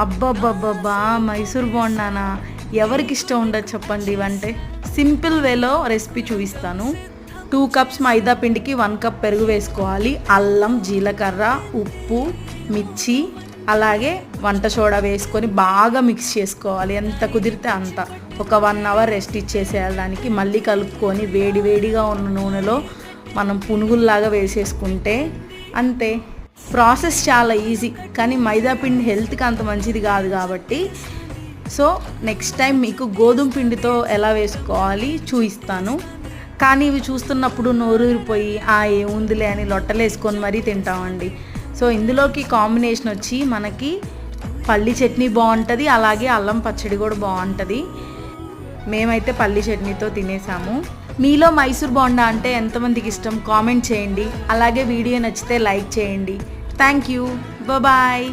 అబ్బబ్బబ్బబ్బా! మైసూర్ బోండానా? ఎవరికి ఇష్టం ఉండదు చెప్పండి ఇవంటే. సింపుల్ వేలో రెసిపీ చూపిస్తాను. 2 కప్స్ మైదా పిండికి 1 కప్ పెరుగు వేసుకోవాలి. అల్లం, జీలకర్ర, ఉప్పు, మిర్చి, అలాగే వంట సోడా వేసుకొని బాగా మిక్స్ చేసుకోవాలి. ఎంత కుదిరితే అంత. ఒక 1 అవర్ రెస్ట్ ఇచ్చేసేయాలి దానికి. మళ్ళీ కలుపుకొని వేడిగా ఉన్న నూనెలో మనం పునుగుల్లాగా వేసేసుకుంటే అంతే. ప్రాసెస్ చాలా ఈజీ, కానీ మైదా పిండి హెల్త్కి అంత మంచిది కాదు కాబట్టి సో నెక్స్ట్ టైం మీకు గోధుమ పిండితో ఎలా వేసుకోవాలి చూపిస్తాను. కానీ ఇవి చూస్తున్నప్పుడు నోరూరిపోయి ఏముందిలే అని లొట్టలేసుకొని మరీ తింటామండి. సో ఇందులోకి కాంబినేషన్ వచ్చి మనకి పల్లి చట్నీ బాగుంటుంది, అలాగే అల్లం పచ్చడి కూడా బాగుంటుంది. మేమైతే పల్లి చట్నీతో తినేసాము. మీలో మైసూర్ బోండా అంటే ఎంతమందికి ఇష్టం కామెంట్ చేయండి. అలాగే వీడియో నచ్చితే లైక్ చేయండి. Thank you. బాయ్.